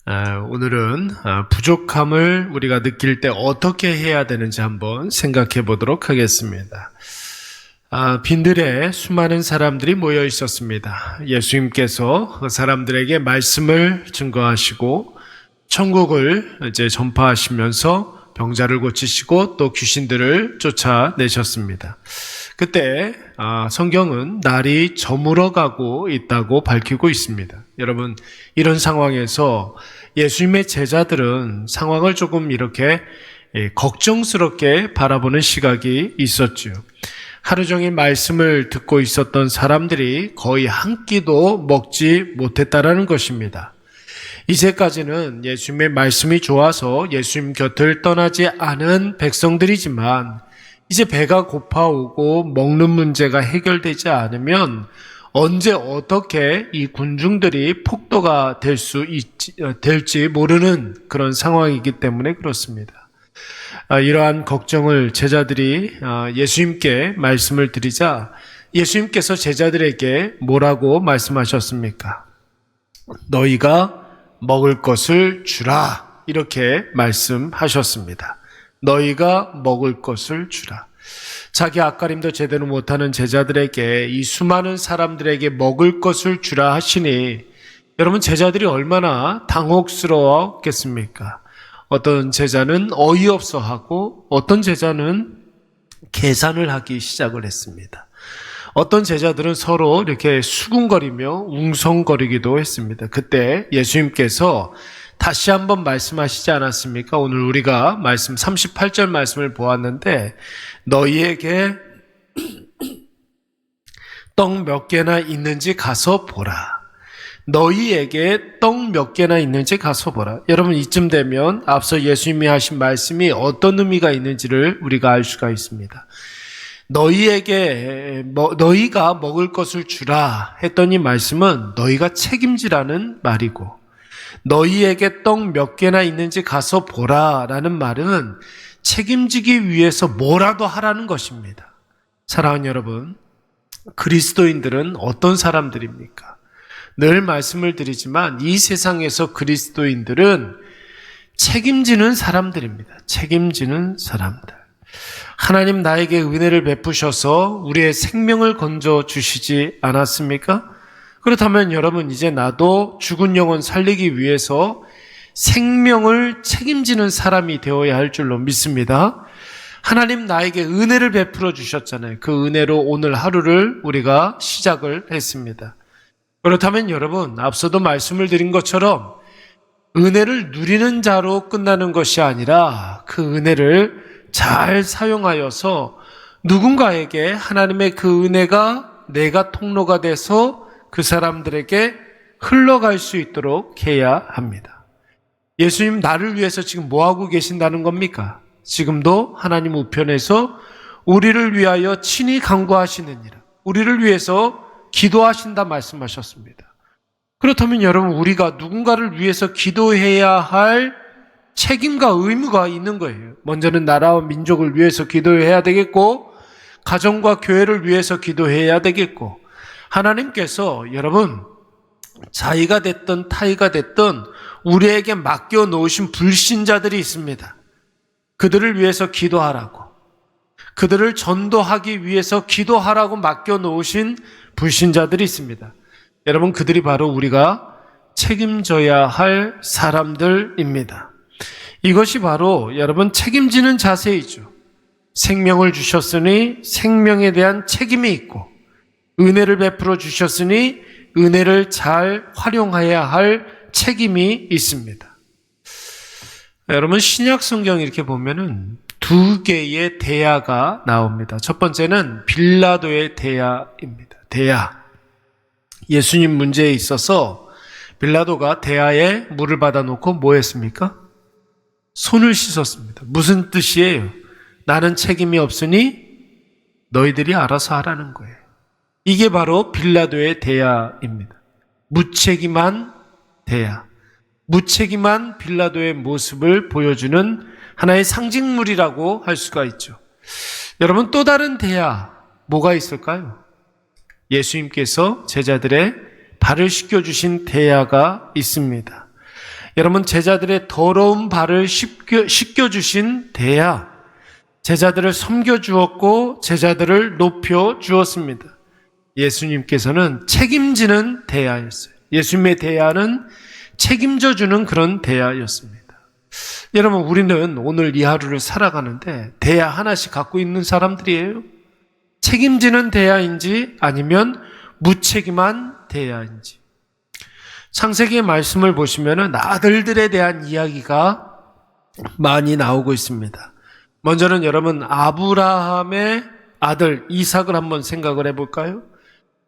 오늘은 부족함을 우리가 느낄 때 어떻게 해야 되는지 한번 생각해 보도록 하겠습니다. 빈들에 수많은 사람들이 모여 있었습니다. 예수님께서 그 사람들에게 말씀을 증거하시고 천국을 이제 전파하시면서 병자를 고치시고 또 귀신들을 쫓아내셨습니다. 그때 성경은 날이 저물어가고 있다고 밝히고 있습니다. 여러분, 이런 상황에서 예수님의 제자들은 상황을 조금 이렇게 걱정스럽게 바라보는 시각이 있었죠. 하루 종일 말씀을 듣고 있었던 사람들이 거의 한 끼도 먹지 못했다라는 것입니다. 이제까지는 예수님의 말씀이 좋아서 예수님 곁을 떠나지 않은 백성들이지만 이제 배가 고파오고 먹는 문제가 해결되지 않으면 언제 어떻게 이 군중들이 폭도가 될지 모르는 그런 상황이기 때문에 그렇습니다. 이러한 걱정을 제자들이 예수님께 말씀을 드리자 예수님께서 제자들에게 뭐라고 말씀하셨습니까? 너희가 먹을 것을 주라, 이렇게 말씀하셨습니다. 너희가 먹을 것을 주라. 자기 앞가림도 제대로 못하는 제자들에게 이 수많은 사람들에게 먹을 것을 주라 하시니 여러분, 제자들이 얼마나 당혹스러웠겠습니까? 어떤 제자는 어이없어 하고 어떤 제자는 계산을 하기 시작을 했습니다. 어떤 제자들은 서로 이렇게 수군거리며 웅성거리기도 했습니다. 그때 예수님께서 다시 한번 말씀하시지 않았습니까? 오늘 우리가 말씀 38절 말씀을 보았는데 너희에게 떡 몇 개나 있는지 가서 보라. 너희에게 떡 몇 개나 있는지 가서 보라. 여러분, 이쯤 되면 앞서 예수님이 하신 말씀이 어떤 의미가 있는지를 우리가 알 수가 있습니다. 너희가 먹을 것을 주라 했더니 말씀은 너희가 책임지라는 말이고, 너희에게 떡 몇 개나 있는지 가서 보라라는 말은 책임지기 위해서 뭐라도 하라는 것입니다. 사랑하는 여러분, 그리스도인들은 어떤 사람들입니까? 늘 말씀을 드리지만 이 세상에서 그리스도인들은 책임지는 사람들입니다. 책임지는 사람들. 하나님 나에게 은혜를 베푸셔서 우리의 생명을 건져 주시지 않았습니까? 그렇다면 여러분, 이제 나도 죽은 영혼 살리기 위해서 생명을 책임지는 사람이 되어야 할 줄로 믿습니다. 하나님 나에게 은혜를 베풀어 주셨잖아요. 그 은혜로 오늘 하루를 우리가 시작을 했습니다. 그렇다면 여러분, 앞서도 말씀을 드린 것처럼 은혜를 누리는 자로 끝나는 것이 아니라 그 은혜를 잘 사용하여서 누군가에게 하나님의 그 은혜가 내가 통로가 돼서 그 사람들에게 흘러갈 수 있도록 해야 합니다. 예수님, 나를 위해서 지금 뭐하고 계신다는 겁니까? 지금도 하나님 우편에서 우리를 위하여 친히 간구하시느니라, 우리를 위해서 기도하신다 말씀하셨습니다. 그렇다면 여러분, 우리가 누군가를 위해서 기도해야 할 책임과 의무가 있는 거예요. 먼저는 나라와 민족을 위해서 기도해야 되겠고, 가정과 교회를 위해서 기도해야 되겠고, 하나님께서 여러분, 자의가 됐든 타의가 됐든 우리에게 맡겨놓으신 불신자들이 있습니다. 그들을 위해서 기도하라고, 그들을 전도하기 위해서 기도하라고 맡겨놓으신 불신자들이 있습니다. 여러분, 그들이 바로 우리가 책임져야 할 사람들입니다. 이것이 바로 여러분 책임지는 자세이죠. 생명을 주셨으니 생명에 대한 책임이 있고, 은혜를 베풀어 주셨으니 은혜를 잘 활용해야 할 책임이 있습니다. 여러분, 신약 성경 이렇게 보면은 두 개의 대야가 나옵니다. 첫 번째는 빌라도의 대야입니다. 대야. 예수님 문제에 있어서 빌라도가 대야에 물을 받아놓고 뭐 했습니까? 손을 씻었습니다. 무슨 뜻이에요? 나는 책임이 없으니 너희들이 알아서 하라는 거예요. 이게 바로 빌라도의 대야입니다. 무책임한 대야. 무책임한 빌라도의 모습을 보여주는 하나의 상징물이라고 할 수가 있죠. 여러분, 또 다른 대야 뭐가 있을까요? 예수님께서 제자들의 발을 씻겨주신 대야가 있습니다. 여러분, 제자들의 더러운 발을 씻겨주신 대야, 제자들을 섬겨주었고 제자들을 높여주었습니다. 예수님께서는 책임지는 대야였어요. 예수님의 대야는 책임져주는 그런 대야였습니다. 여러분, 우리는 오늘 이 하루를 살아가는데 대야 하나씩 갖고 있는 사람들이에요. 책임지는 대야인지 아니면 무책임한 대야인지. 창세기의 말씀을 보시면은 아들들에 대한 이야기가 많이 나오고 있습니다. 먼저는 여러분, 아브라함의 아들 이삭을 한번 생각을 해볼까요?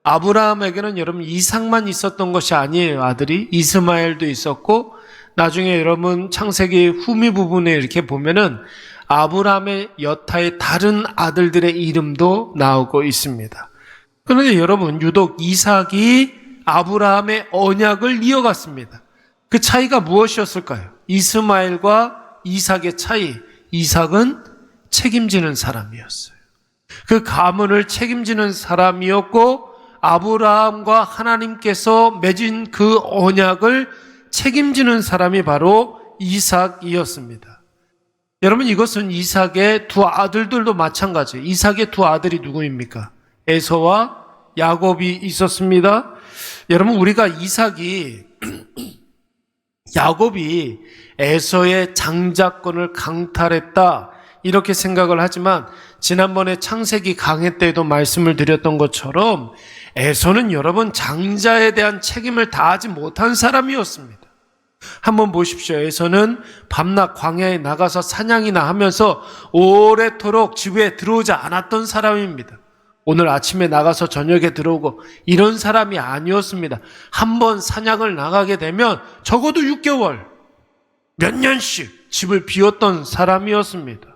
아브라함에게는 여러분 이삭만 있었던 것이 아니에요. 아들이 이스마엘도 있었고, 나중에 여러분 창세기 후미 부분에 이렇게 보면은 아브라함의 여타의 다른 아들들의 이름도 나오고 있습니다. 그런데 여러분, 유독 이삭이 아브라함의 언약을 이어갔습니다. 그 차이가 무엇이었을까요? 이스마엘과 이삭의 차이. 이삭은 책임지는 사람이었어요. 그 가문을 책임지는 사람이었고, 아브라함과 하나님께서 맺은 그 언약을 책임지는 사람이 바로 이삭이었습니다. 여러분, 이것은 이삭의 두 아들들도 마찬가지예요. 이삭의 두 아들이 누구입니까? 에서와 야곱이 있었습니다. 여러분, 우리가 야곱이 에서의 장자권을 강탈했다, 이렇게 생각을 하지만, 지난번에 창세기 강해 때에도 말씀을 드렸던 것처럼 에서는 여러분 장자에 대한 책임을 다하지 못한 사람이었습니다. 한번 보십시오. 에서는 밤낮 광야에 나가서 사냥이나 하면서 오래도록 집에 들어오지 않았던 사람입니다. 오늘 아침에 나가서 저녁에 들어오고 이런 사람이 아니었습니다. 한번 사냥을 나가게 되면 적어도 6개월, 몇 년씩 집을 비웠던 사람이었습니다.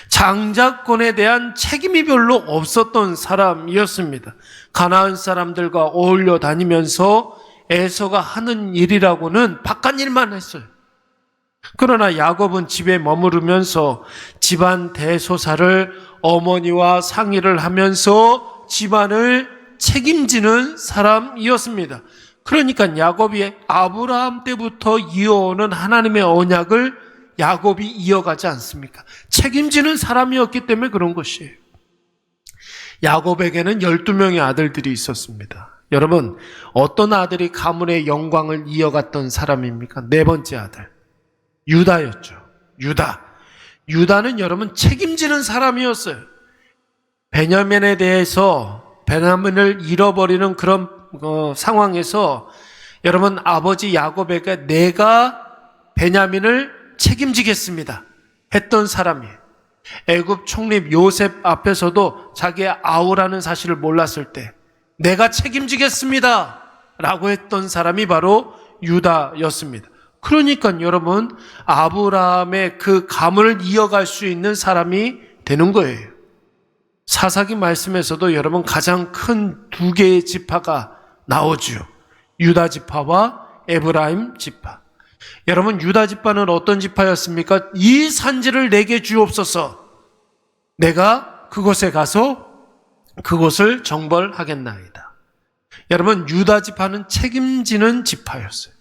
장자권에 대한 책임이 별로 없었던 사람이었습니다. 가나안 사람들과 어울려 다니면서 에서가 하는 일이라고는 바깥 일만 했어요. 그러나 야곱은 집에 머무르면서 집안 대소사를 어머니와 상의를 하면서 집안을 책임지는 사람이었습니다. 그러니까 야곱이 아브라함 때부터 이어오는 하나님의 언약을 야곱이 이어가지 않습니까? 책임지는 사람이었기 때문에 그런 것이에요. 야곱에게는 12명의 아들들이 있었습니다. 여러분, 어떤 아들이 가문의 영광을 이어갔던 사람입니까? 네 번째 아들, 유다였죠. 유다는 여러분 책임지는 사람이었어요. 베냐민에 대해서 베냐민을 잃어버리는 그런 상황에서 여러분, 아버지 야곱에게 내가 베냐민을 책임지겠습니다 했던 사람이에요. 애굽 총리 요셉 앞에서도 자기의 아우라는 사실을 몰랐을 때 내가 책임지겠습니다 라고 했던 사람이 바로 유다였습니다. 그러니까 여러분, 아브라함의 그 가문을 이어갈 수 있는 사람이 되는 거예요. 사사기 말씀에서도 여러분 가장 큰 두 개의 지파가 나오죠. 유다 지파와 에브라임 지파. 여러분, 유다 지파는 어떤 지파였습니까? 이 산지를 내게 주옵소서. 내가 그곳에 가서 그곳을 정벌하겠나이다. 여러분, 유다 지파는 책임지는 지파였어요.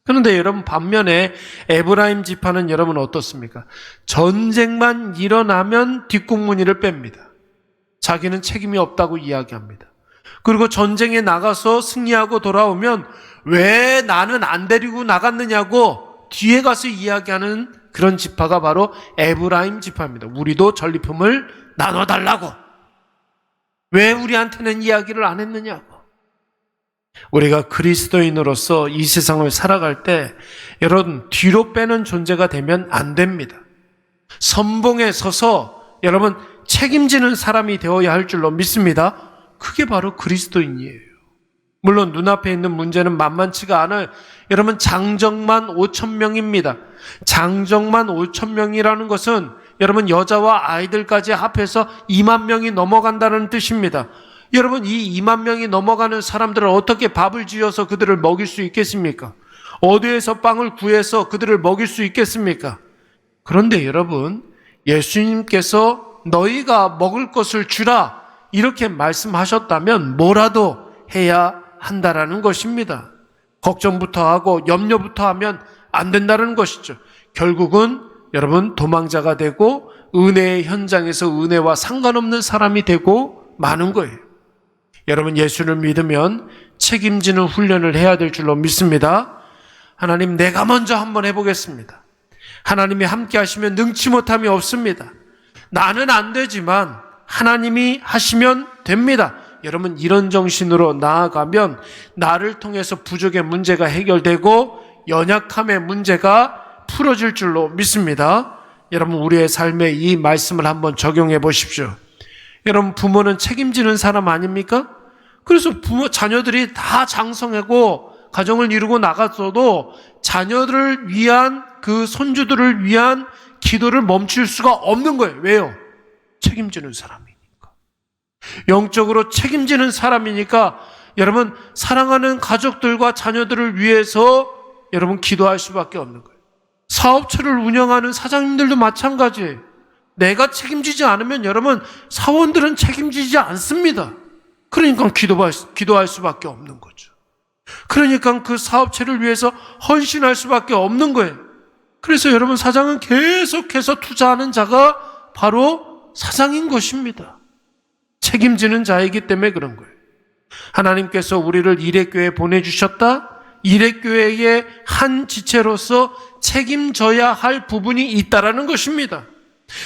그런데 여러분, 반면에 에브라임 지파는 여러분 어떻습니까? 전쟁만 일어나면 뒷공무니를 뺍니다. 자기는 책임이 없다고 이야기합니다. 그리고 전쟁에 나가서 승리하고 돌아오면 왜 나는 안 데리고 나갔느냐고 뒤에 가서 이야기하는 그런 지파가 바로 에브라임 지파입니다. 우리도 전리품을 나눠달라고. 왜 우리한테는 이야기를 안 했느냐고. 우리가 그리스도인으로서 이 세상을 살아갈 때 여러분, 뒤로 빼는 존재가 되면 안 됩니다. 선봉에 서서 여러분 책임지는 사람이 되어야 할 줄로 믿습니다. 그게 바로 그리스도인이에요. 물론 눈앞에 있는 문제는 만만치가 않아요. 여러분, 장정만 5,000명입니다. 장정만 5,000명이라는 것은 여러분 여자와 아이들까지 합해서 2만 명이 넘어간다는 뜻입니다. 여러분, 이 2만 명이 넘어가는 사람들을 어떻게 밥을 지어서 그들을 먹일 수 있겠습니까? 어디에서 빵을 구해서 그들을 먹일 수 있겠습니까? 그런데 여러분, 예수님께서 너희가 먹을 것을 주라 이렇게 말씀하셨다면 뭐라도 해야 한다라는 것입니다. 걱정부터 하고 염려부터 하면 안 된다는 것이죠. 결국은 여러분 도망자가 되고 은혜의 현장에서 은혜와 상관없는 사람이 되고 마는 거예요. 여러분 예수를 믿으면 책임지는 훈련을 해야 될 줄로 믿습니다. 하나님, 내가 먼저 한번 해보겠습니다. 하나님이 함께 하시면 능치 못함이 없습니다. 나는 안 되지만 하나님이 하시면 됩니다. 여러분 이런 정신으로 나아가면 나를 통해서 부족의 문제가 해결되고 연약함의 문제가 풀어질 줄로 믿습니다. 여러분 우리의 삶에 이 말씀을 한번 적용해 보십시오. 여러분 부모는 책임지는 사람 아닙니까? 그래서 자녀들이 다 장성하고 가정을 이루고 나갔어도 자녀들을 위한 그 손주들을 위한 기도를 멈출 수가 없는 거예요. 왜요? 책임지는 사람이니까. 영적으로 책임지는 사람이니까 여러분 사랑하는 가족들과 자녀들을 위해서 여러분 기도할 수밖에 없는 거예요. 사업체를 운영하는 사장님들도 마찬가지예요. 내가 책임지지 않으면 여러분 사원들은 책임지지 않습니다. 그러니까 기도할 수밖에 없는 거죠. 그러니까 그 사업체를 위해서 헌신할 수밖에 없는 거예요. 그래서 여러분 사장은 계속해서 투자하는 자가 바로 사장인 것입니다. 책임지는 자이기 때문에 그런 거예요. 하나님께서 우리를 일회교회에 보내주셨다. 일회교회의 한 지체로서 책임져야 할 부분이 있다라는 것입니다.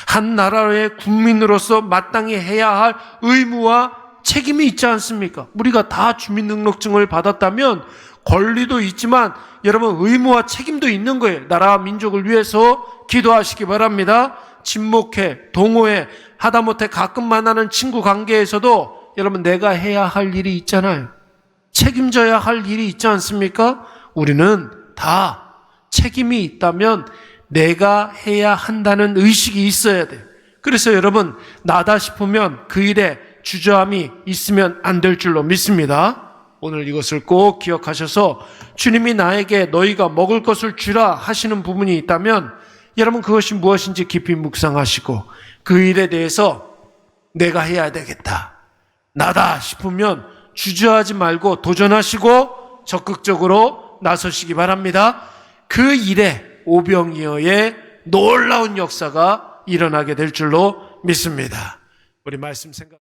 한 나라의 국민으로서 마땅히 해야 할 의무와 책임이 있지 않습니까? 우리가 다 주민등록증을 받았다면 권리도 있지만 여러분 의무와 책임도 있는 거예요. 나라와 민족을 위해서 기도하시기 바랍니다. 친목회, 동호회, 하다못해 가끔 만나는 친구 관계에서도 여러분 내가 해야 할 일이 있잖아요. 책임져야 할 일이 있지 않습니까? 우리는 다 책임이 있다면 내가 해야 한다는 의식이 있어야 돼요. 그래서 여러분 나다 싶으면 그 일에 주저함이 있으면 안 될 줄로 믿습니다. 오늘 이것을 꼭 기억하셔서 주님이 나에게 너희가 먹을 것을 주라 하시는 부분이 있다면 여러분 그것이 무엇인지 깊이 묵상하시고 그 일에 대해서 내가 해야 되겠다. 나다 싶으면 주저하지 말고 도전하시고 적극적으로 나서시기 바랍니다. 그 일에 오병이어의 놀라운 역사가 일어나게 될 줄로 믿습니다. 우리 말씀 생각